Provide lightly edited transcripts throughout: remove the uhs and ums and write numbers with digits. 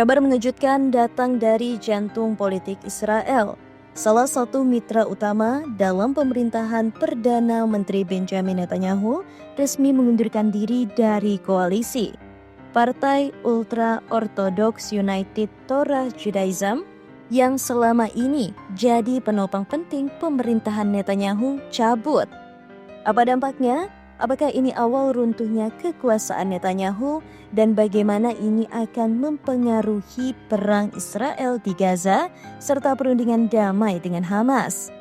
Kabar mengejutkan datang dari jantung politik Israel. Salah satu mitra utama dalam pemerintahan Perdana Menteri Benjamin Netanyahu resmi mengundurkan diri dari koalisi. Partai Ultra-Orthodox United Torah Judaism yang selama ini jadi penopang penting pemerintahan Netanyahu cabut. Apa dampaknya? Apakah ini awal runtuhnya kekuasaan Netanyahu dan bagaimana ini akan mempengaruhi perang Israel di Gaza serta perundingan damai dengan Hamas?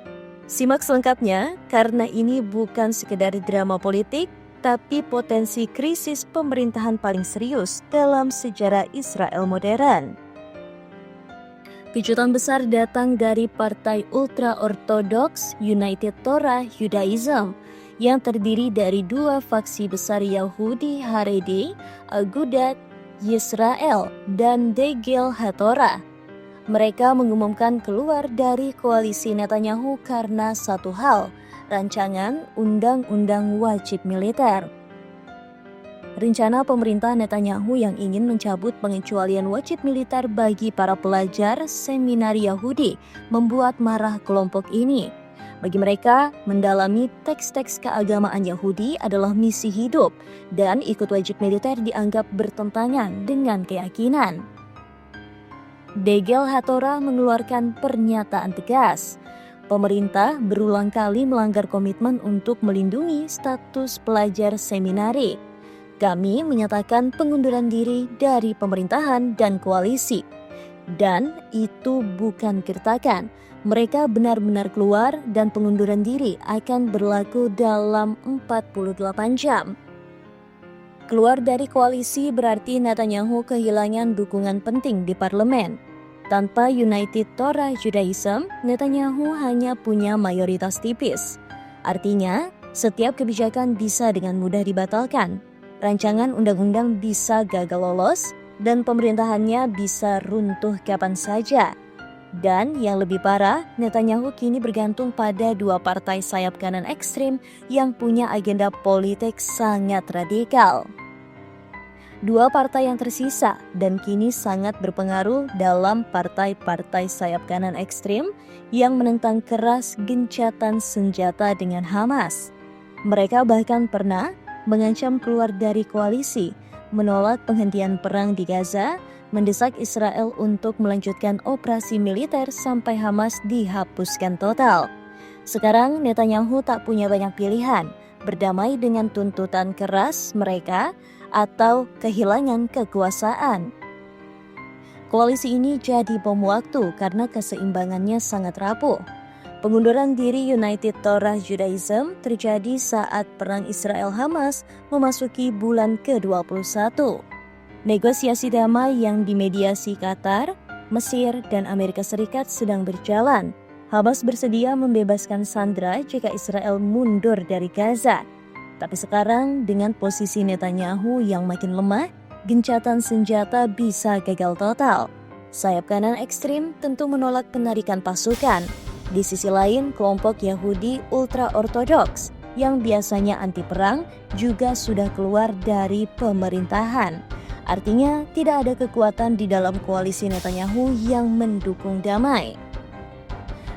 Simak selengkapnya karena ini bukan sekedar drama politik, tapi potensi krisis pemerintahan paling serius dalam sejarah Israel modern. Kejutan besar datang dari Partai Ultra-Orthodox United Torah Judaism yang terdiri dari dua faksi besar Yahudi Haredi, Agudat Yisrael, dan Degel HaTorah. Mereka mengumumkan keluar dari koalisi Netanyahu karena satu hal, rancangan Undang-Undang Wajib Militer. Rencana pemerintah Netanyahu yang ingin mencabut pengecualian wajib militer bagi para pelajar seminar Yahudi membuat marah kelompok ini. Bagi mereka, mendalami teks-teks keagamaan Yahudi adalah misi hidup dan ikut wajib militer dianggap bertentangan dengan keyakinan. Degel HaTorah mengeluarkan pernyataan tegas. Pemerintah berulang kali melanggar komitmen untuk melindungi status pelajar seminari. Kami menyatakan pengunduran diri dari pemerintahan dan koalisi. Dan itu bukan gertakan. Mereka benar-benar keluar dan pengunduran diri akan berlaku dalam 48 jam. Keluar dari koalisi berarti Netanyahu kehilangan dukungan penting di parlemen. Tanpa United Torah Judaism, Netanyahu hanya punya mayoritas tipis. Artinya, setiap kebijakan bisa dengan mudah dibatalkan. Rancangan undang-undang bisa gagal lolos dan pemerintahannya bisa runtuh kapan saja. Dan yang lebih parah, Netanyahu kini bergantung pada dua partai sayap kanan ekstrim yang punya agenda politik sangat radikal. Dua partai yang tersisa dan kini sangat berpengaruh dalam partai-partai sayap kanan ekstrim yang menentang keras gencatan senjata dengan Hamas. Mereka bahkan pernah mengancam keluar dari koalisi, menolak penghentian perang di Gaza, mendesak Israel untuk melanjutkan operasi militer sampai Hamas dihapuskan total. Sekarang Netanyahu tak punya banyak pilihan, berdamai dengan tuntutan keras mereka atau kehilangan kekuasaan. Koalisi ini jadi bom waktu karena keseimbangannya sangat rapuh. Pengunduran diri United Torah Judaism terjadi saat perang Israel-Hamas memasuki bulan ke-21. Negosiasi damai yang dimediasi Qatar, Mesir, dan Amerika Serikat sedang berjalan. Hamas bersedia membebaskan sandera jika Israel mundur dari Gaza. Tapi sekarang dengan posisi Netanyahu yang makin lemah, gencatan senjata bisa gagal total. Sayap kanan ekstrim tentu menolak penarikan pasukan. Di sisi lain, kelompok Yahudi ultra-ortodoks yang biasanya anti perang juga sudah keluar dari pemerintahan. Artinya, tidak ada kekuatan di dalam koalisi Netanyahu yang mendukung damai.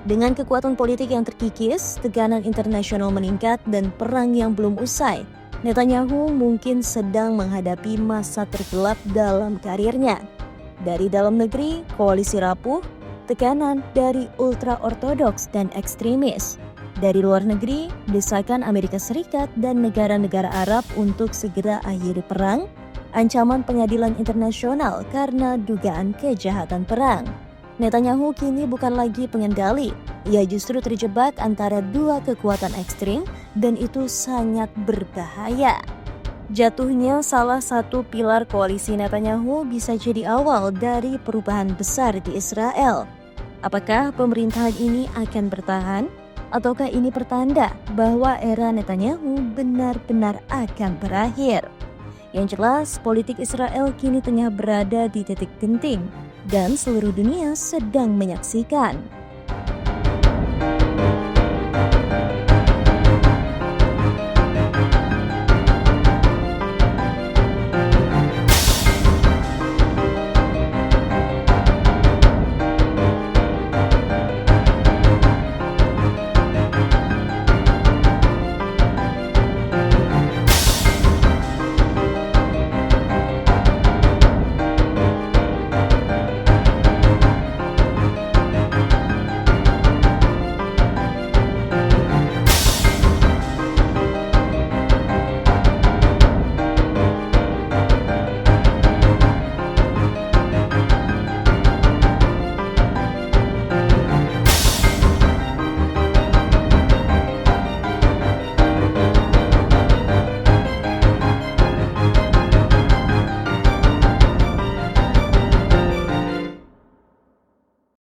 Dengan kekuatan politik yang terkikis, tekanan internasional meningkat dan perang yang belum usai, Netanyahu mungkin sedang menghadapi masa tergelap dalam karirnya. Dari dalam negeri, koalisi rapuh, tekanan dari ultra-ortodoks dan ekstremis. Dari luar negeri, desakan Amerika Serikat dan negara-negara Arab untuk segera akhiri perang, ancaman pengadilan internasional karena dugaan kejahatan perang. Netanyahu kini bukan lagi pengendali, ia justru terjebak antara dua kekuatan ekstrim dan itu sangat berbahaya. Jatuhnya salah satu pilar koalisi Netanyahu bisa jadi awal dari perubahan besar di Israel. Apakah pemerintahan ini akan bertahan? Ataukah ini pertanda bahwa era Netanyahu benar-benar akan berakhir? Yang jelas, politik Israel kini tengah berada di titik genting dan seluruh dunia sedang menyaksikan.